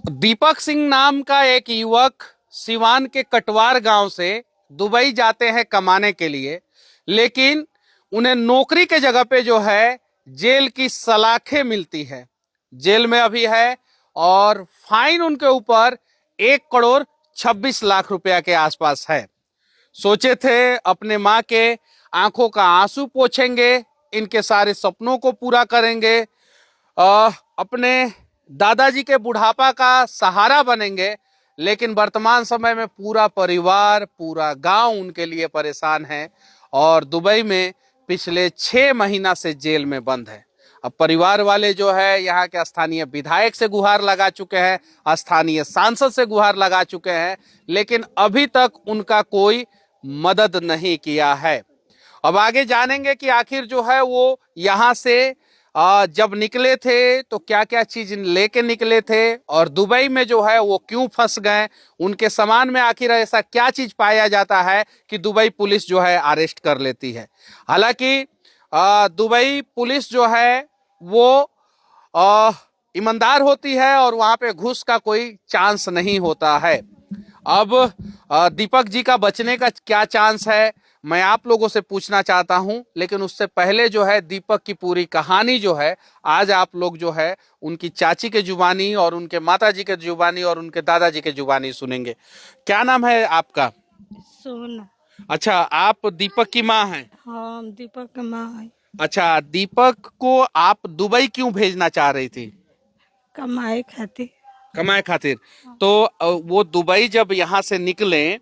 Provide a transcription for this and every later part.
दीपक सिंह नाम का एक युवक सिवान के कटवार गांव से दुबई जाते हैं कमाने के लिए, लेकिन उन्हें नौकरी के जगह पे जो है जेल की सलाखें मिलती है। जेल में अभी है और फाइन उनके ऊपर 1 करोड़ 26 लाख रुपया के आसपास है। सोचे थे अपने माँ के आंखों का आंसू पोंछेंगे, इनके सारे सपनों को पूरा करेंगे, अपने दादाजी के बुढ़ापा का सहारा बनेंगे, लेकिन वर्तमान समय में पूरा परिवार पूरा गांव उनके लिए परेशान है और दुबई में पिछले 6 महीना से जेल में बंद है। अब परिवार वाले जो है यहाँ के स्थानीय विधायक से गुहार लगा चुके हैं, स्थानीय सांसद से गुहार लगा चुके हैं, लेकिन अभी तक उनका कोई मदद नहीं किया है। अब आगे जानेंगे कि आखिर जो है वो यहाँ से जब निकले थे तो क्या क्या चीज लेके निकले थे और दुबई में जो है वो क्यों फंस गए, उनके सामान में आखिर ऐसा क्या चीज पाया जाता है कि दुबई पुलिस जो है अरेस्ट कर लेती है। हालांकि दुबई पुलिस जो है वो ईमानदार होती है और वहां पे घूस का कोई चांस नहीं होता है। अब दीपक जी का बचने का क्या चांस है मैं आप लोगों से पूछना चाहता हूं, लेकिन उससे पहले जो है दीपक की पूरी कहानी जो है आज आप लोग जो है उनकी चाची के जुबानी और उनके माताजी के जुबानी और उनके दादाजी के जुबानी सुनेंगे। क्या नाम है आपका? सोना। अच्छा, आप दीपक की माँ हैं? हाँ, हम दीपक के माँ है। अच्छा, दीपक को आप दुबई क्यों भेजना चाह रही थी? कमाए खातिर। कमाए खातिर। तो वो दुबई जब यहाँ से निकले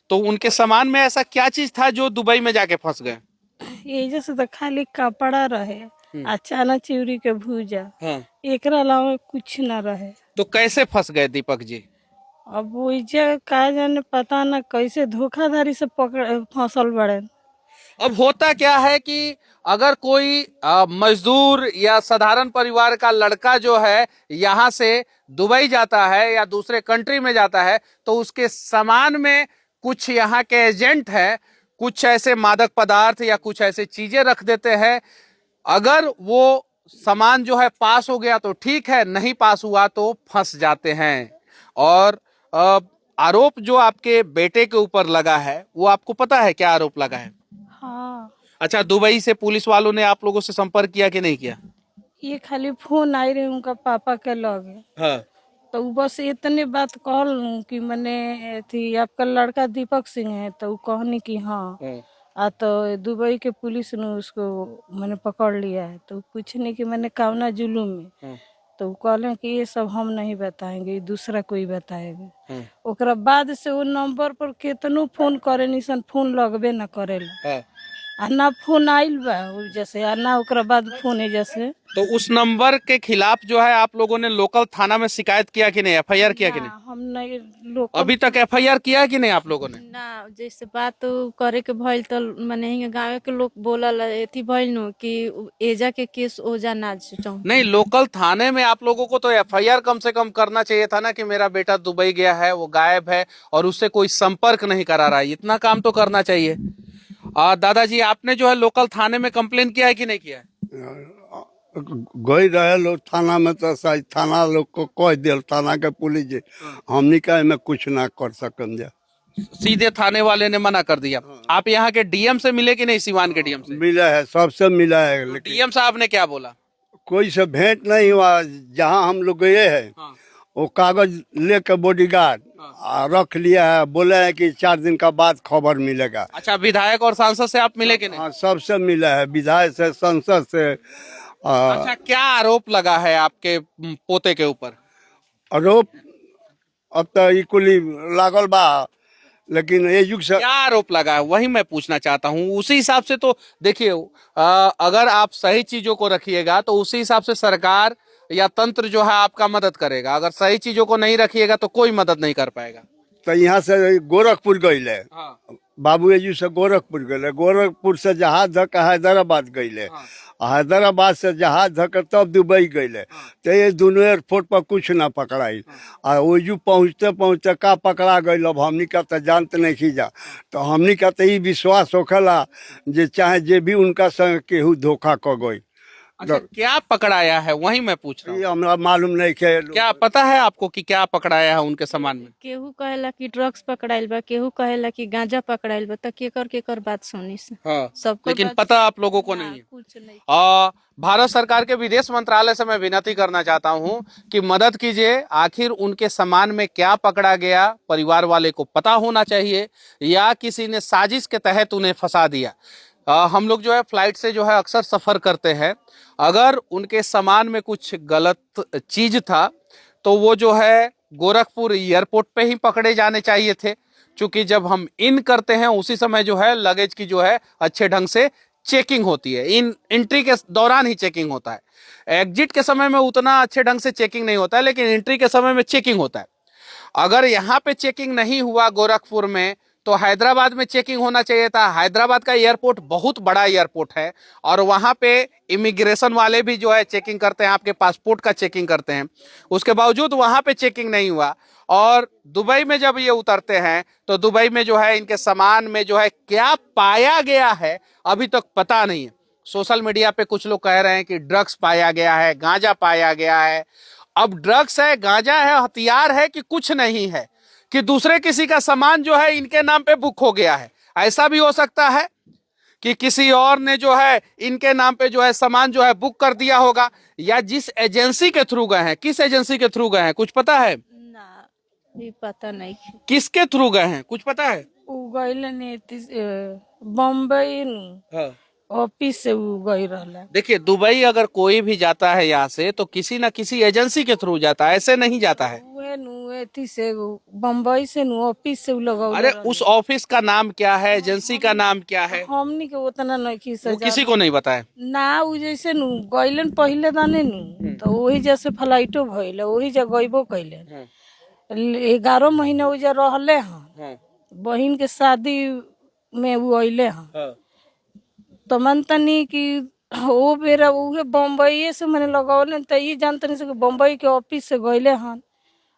तो उनके सामान में ऐसा क्या चीज था जो दुबई में जाके फंस गए? ये जैसे तो खाली कपड़ा रहे, अचानक चिवरी के भूजा, हाँ। एकरा अलावा कुछ न रहे। तो कैसे फंस गए दीपक जी? अब वो का जाने पता न कैसे धोखाधड़ी से पकड़ फंसल बड़े। अब होता क्या है कि अगर कोई मजदूर या साधारण परिवार का लड़का जो है यहाँ से दुबई जाता है या दूसरे कंट्री में जाता है तो उसके सामान में कुछ यहाँ के एजेंट है, कुछ ऐसे मादक पदार्थ या कुछ ऐसे चीजें रख देते हैं। अगर वो सामान जो है पास हो गया तो ठीक है, नहीं पास हुआ तो फंस जाते हैं। और आरोप जो आपके बेटे के ऊपर लगा है वो आपको पता है क्या आरोप लगा है? हाँ। अच्छा, दुबई से पुलिस वालों ने आप लोगों से संपर्क किया कि नहीं किया? ये खाली फोन आई रहे उनका पापा के लगे। हाँ। तो उ बस इतने बात कहल कि मैंने थी आपका लड़का दीपक सिंह है, तो उ कहनी कि हाँ। तो दुबई के पुलिस ने उसको मैंने पकड़ लिया है, तो पूछने कि मैंने कावना जुलूम में, तो वो कहले कि ये सब हम नहीं बताएंगे, दूसरा कोई बताएगा। ओकरा बाद से वो नंबर पर केतनो फोन करे निसन फोन लगबे न करेला। आ ना फोन आइल बा जैसे, आ ना ओकरा बाद फोन है जैसे। तो उस नंबर के खिलाफ जो है आप लोगों ने लोकल थाना में शिकायत किया कि नहीं, एफआईआर किया कि नहीं? हम नहीं लोग अभी तक एफआईआर किया कि नहीं आप लोगों ने? ना, जैसे बात करे के भइल तो माने हिंगे गाँव के लोग बोलल एथी भइल नु कि एजा के केस ओजा ना चाहूं। नहीं, लोकल थाने में आप लोगों को तो एफआईआर कम से कम करना चाहिए था ना कि मेरा बेटा दुबई गया है, वो गायब है और उससे कोई संपर्क नहीं करा रहा है। इतना काम तो करना चाहिए। दादाजी, आपने जो है लोकल थाने में कंप्लेन किया है कि नहीं किया है? गई रहे लोग थाना में तो सही थाना लोग को कह दिल, थाना के पुलिस जी हमनी का में कुछ ना कर सकम जा। सीधे थाने वाले ने मना कर दिया। आप यहाँ के डीएम से मिले कि नहीं? सिवान के डीएम से मिला है, सबसे मिला है, लेकिन डीएम साहब ने क्या बोला? कोई से भेंट नहीं हुआ। जहाँ हम लोग गए हैं वो कागज लेकर बॉडीगार्ड रख लिया है, बोले है कि 4 दिन का बाद खबर मिलेगा। अच्छा, विधायक और सांसद से आप मिले कि नहीं? हाँ, सबसे मिला है, विधायक से, संसद से। अच्छा, क्या आरोप लगा है आपके पोते के ऊपर? आरोप अब तो इकुली लागल बा, लेकिन ये युग से क्या आरोप लगा है वही मैं पूछना चाहता हूँ। उसी हिसाब से तो देखिए, अगर आप सही चीजों को रखिएगा तो उसी हिसाब से सरकार या तंत्र जो है आपका मदद करेगा। अगर सही चीजों को नहीं रखिएगा तो कोई मदद नहीं कर पाएगा। तो यहाँ से गोरखपुर गई है। हाँ। बाबू जी से गोरखपुर गए, गोरखपुर से जहाज धक हैदराबाद गई। हैदराबाद से जहाज धक तब दुबई गए। तो ये दोनों एयरपोर्ट पर कुछ ना पकड़ाई। और वो पहुँचते पहुँचते का पकड़ा गई, अब हमनी का तो जानते नहीं खींचा। तो हमनी का तो ये विश्वास होखला जे चाहे जे भी उनका संग केहू धोखा क गई। अच्छा, क्या पकड़ाया है वही मैं पूछ रहा हूँ। ये हमरा मालूम नहीं है। क्या पता है आपको कि क्या पकड़ाया है उनके सामान में? केहू कहेला कि ड्रग्स पकड़ाइल बा, केहू कहेला कि गांजा पकड़ाइल बा, त केकर बात सुनी से हाँ, सबको लेकिन बात पता आप लोगों को ना, नहीं है। कुछ नहीं। भारत सरकार के विदेश मंत्रालय से मैं विनती करना चाहता हूं कि मदद कीजिए, आखिर उनके सामान में क्या पकड़ा गया परिवार वाले को पता होना चाहिए, या किसी ने साजिश के तहत उन्हें फंसा दिया। हम लोग जो है फ्लाइट से जो है अक्सर सफर करते हैं, अगर उनके सामान में कुछ गलत चीज था तो वो जो है गोरखपुर एयरपोर्ट पे ही पकड़े जाने चाहिए थे, क्योंकि जब हम इन करते हैं उसी समय जो है लगेज की जो है अच्छे ढंग से चेकिंग होती है। इन एंट्री के दौरान ही चेकिंग होता है, एग्जिट के समय में उतना अच्छे ढंग से चेकिंग नहीं होता है, लेकिन एंट्री के समय में चेकिंग होता है। अगर यहाँ पे चेकिंग नहीं हुआ गोरखपुर में तो हैदराबाद में चेकिंग होना चाहिए था। हैदराबाद का एयरपोर्ट बहुत बड़ा एयरपोर्ट है और वहां पे इमिग्रेशन वाले भी जो है चेकिंग करते हैं, आपके पासपोर्ट का चेकिंग करते हैं। उसके बावजूद वहां पे चेकिंग नहीं हुआ और दुबई में जब ये उतरते हैं तो दुबई में जो है इनके सामान में जो है क्या पाया गया है अभी तक पता नहीं है। सोशल मीडिया पे कुछ लोग कह रहे हैं कि ड्रग्स पाया गया है, गांजा पाया गया है। अब ड्रग्स है, गांजा है, हथियार है कि कुछ नहीं है, कि दूसरे किसी का सामान जो है इनके नाम पे बुक हो गया है। ऐसा भी हो सकता है कि किसी और ने जो है इनके नाम पे जो है सामान जो है बुक कर दिया होगा, या जिस एजेंसी के थ्रू गए हैं, किस एजेंसी के थ्रू गए हैं कुछ पता है? ना, ये पता नहीं। किसके थ्रू गए हैं कुछ पता है? उ गइल ने बम्बई हाँ। ऑफिस से उ गई रहला। देखिए, दुबई अगर कोई भी जाता है यहाँ से तो किसी ना किसी एजेंसी के थ्रू जाता है, ऐसे नहीं जाता है। उहे नु एथी से बम्बई से नु ऑफिस से उ लगौले अरे रहला। उस ऑफिस का नाम क्या है, एजेंसी का नाम क्या है, हमनी के उतना नहीं की वो सजा किसी को नहीं पता है। ना। उ जैसे नु गइलन पहिले दाने नु तो वही जैसे फ्लाइटो भइल वही जगह गइबो कइले। 11 महीने उ जे रहले हन, बहिन के शादी में उ अइले हन, तो मनतनी कि वो बेरा उहे बम्बई से मैंने लगौले त ये जानतनी से कि बम्बई के ऑफिस से गइले हन,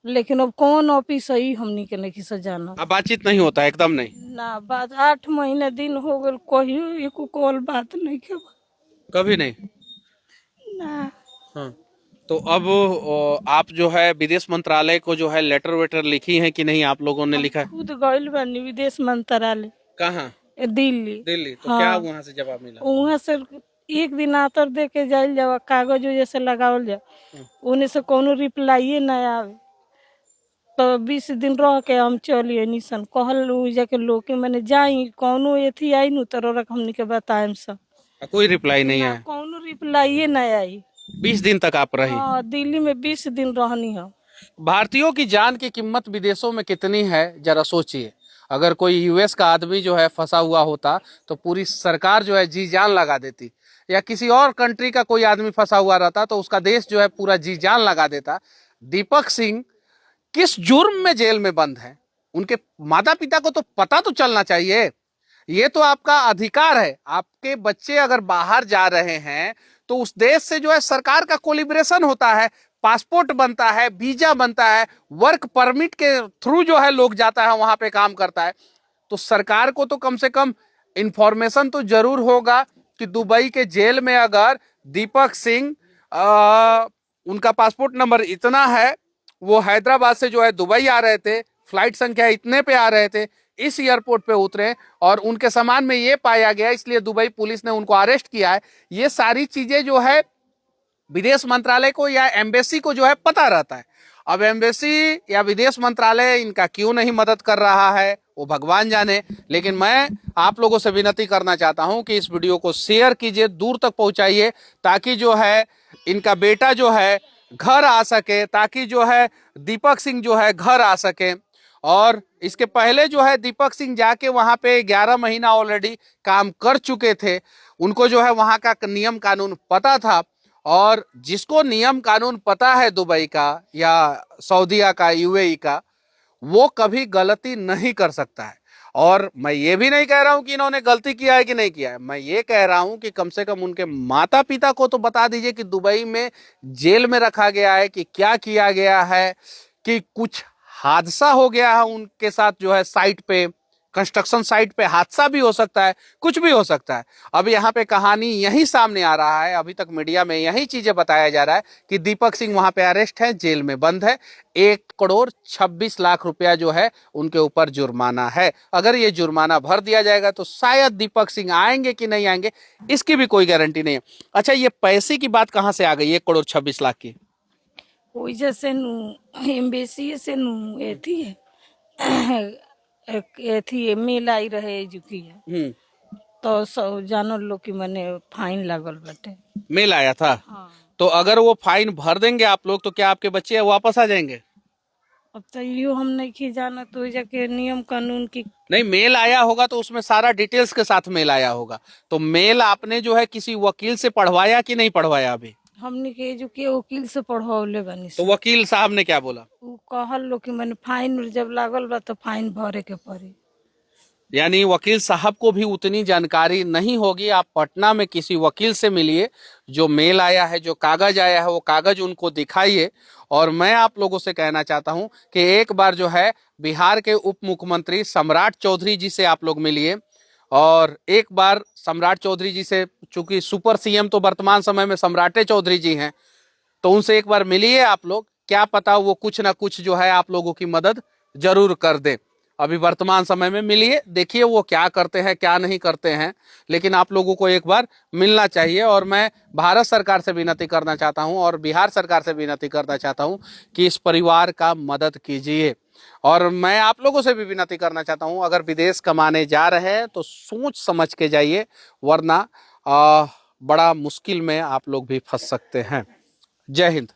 लेकिन अब कौन ऑफिस है ई हमनी के नहीं से जाना। अब बातचीत नहीं होता है, एकदम नहीं। ना बात 8 महीने दिन हो गए कहियो एको कॉल बात नहीं के कभी नहीं। ना। हाँ। तो अब आप जो है विदेश मंत्रालय को जो है लेटर वेटर लिखी है कि नहीं, आप लोगों ने लिखा है? खुद गइल बानी विदेश मंत्रालय कहाँ? दिल्ली। दिल्ली। तो हाँ। क्या वहां से जवाब मिला? वहाँ से एक दिन आतर दे के जाइल जावा, कागज जैसे लगावल जा, उन्हें से कोनो रिप्लाई ना आवे तो 20 दिन रह के हम चलिए निशन कहल उ जाके लोग के मैंने जाई कोनो एथी आई नु तो रख हमनी के बताएम सब। कोई रिप्लाई नहीं आया? कोनो रिप्लाई ना आई। 20 दिन तक आप रही? हाँ, दिल्ली में 20 दिन रहनी है। भारतीयों की जान की कीमत विदेशों में कितनी है जरा सोचिए। अगर कोई यूएस का आदमी जो है फंसा हुआ होता तो पूरी सरकार जो है जी जान लगा देती, या किसी और कंट्री का कोई आदमी फंसा हुआ रहता तो उसका देश जो है पूरा जी जान लगा देता। दीपक सिंह किस जुर्म में जेल में बंद है, उनके माता पिता को तो पता तो चलना चाहिए। ये तो आपका अधिकार है। आपके बच्चे अगर बाहर जा रहे हैं तो उस देश से जो है सरकार का कोलिब्रेशन होता है, पासपोर्ट बनता है, वीजा बनता है, वर्क परमिट के थ्रू जो है लोग जाता है वहां पे काम करता है। तो सरकार को तो कम से कम इंफॉर्मेशन तो जरूर होगा कि दुबई के जेल में अगर दीपक सिंह उनका पासपोर्ट नंबर इतना है, वो हैदराबाद से जो है दुबई आ रहे थे, फ्लाइट संख्या इतने पे आ रहे थे, इस एयरपोर्ट पे उतरे और उनके सामान में ये पाया गया, इसलिए दुबई पुलिस ने उनको अरेस्ट किया है। ये सारी चीजें जो है विदेश मंत्रालय को या एम्बेसी को जो है पता रहता है। अब एम्बेसी या विदेश मंत्रालय इनका क्यों नहीं मदद कर रहा है वो भगवान जाने। लेकिन मैं आप लोगों से विनती करना चाहता हूं कि इस वीडियो को शेयर कीजिए, दूर तक पहुंचाइए, ताकि जो है इनका बेटा जो है घर आ सके, ताकि जो है दीपक सिंह जो है घर आ सके। और इसके पहले जो है दीपक सिंह जाके वहां पे 11 महीना ऑलरेडी काम कर चुके थे, उनको जो है वहां का नियम कानून पता था। और जिसको नियम कानून पता है दुबई का या सऊदीया का, यूएई का, वो कभी गलती नहीं कर सकता है। और मैं ये भी नहीं कह रहा हूं कि इन्होंने गलती किया है कि नहीं किया है, मैं ये कह रहा हूं कि कम से कम उनके माता पिता को तो बता दीजिए कि दुबई में जेल में रखा गया है कि क्या किया गया है, कि कुछ हादसा हो गया है उनके साथ जो है साइट पे, कंस्ट्रक्शन साइट पे हादसा भी हो सकता है, कुछ भी हो सकता है। अब यहाँ पे कहानी यही सामने आ रहा है, अभी तक मीडिया में यही चीजें बताया जा रहा है कि दीपक सिंह वहां पे अरेस्ट है, जेल में बंद है। 1,26,00,000 रुपया जो है उनके ऊपर जुर्माना है। अगर ये जुर्माना भर दिया जाएगा तो शायद दीपक सिंह आएंगे कि नहीं आएंगे, इसकी भी कोई गारंटी नहीं है। अच्छा, ये पैसे की बात कहाँ से आ गई 1,26,00,000 की? वही जैसे एम्बेसी से एथी एथी मेल आई रहे जुकी है तो सब जानो लोग की मने फाइन लागल बटे। मेल आया था? हाँ। तो अगर वो फाइन भर देंगे आप लोग तो क्या आपके बच्चे वापस आ जाएंगे? अब तो यो हम नहीं की जाना, तो जाके नियम कानून की। नहीं, मेल आया होगा तो उसमें सारा डिटेल्स के साथ मेल आया होगा। तो मेल आपने जो है किसी वकील से पढ़वाया कि नहीं पढ़वाया? अभी हमने के जो के वकील से पढ़वाले बनी तो वकील साहब ने क्या बोला? वो कहल लो कि मैंने फाइन जब लागल बा तो फाइन भरे के पड़ी। यानी वकील साहब को भी उतनी जानकारी नहीं होगी। आप पटना में किसी वकील से मिलिए, जो मेल आया है, जो कागज आया है, वो कागज उनको दिखाइए। और मैं आप लोगों से कहना चाहता हूं कि एक बार जो है बिहार के उप मुख्यमंत्री सम्राट चौधरी जी से आप लोग मिलिए, और एक बार सम्राट चौधरी जी से, चूंकि सुपर सीएम तो वर्तमान समय में सम्राटे चौधरी जी हैं, तो उनसे एक बार मिलिए आप लोग। क्या पता वो कुछ ना कुछ जो है आप लोगों की मदद जरूर कर दे। अभी वर्तमान समय में मिलिए, देखिए वो क्या करते हैं क्या नहीं करते हैं, लेकिन आप लोगों को एक बार मिलना चाहिए। और मैं भारत सरकार से विनती करना चाहता हूं और बिहार सरकार से विनती करना चाहता हूं कि इस परिवार का मदद कीजिए। और मैं आप लोगों से भी विनती करना चाहता हूं, अगर विदेश कमाने जा रहे हैं तो सोच समझ के जाइए, वरना बड़ा मुश्किल में आप लोग भी फंस सकते हैं। जय हिंद।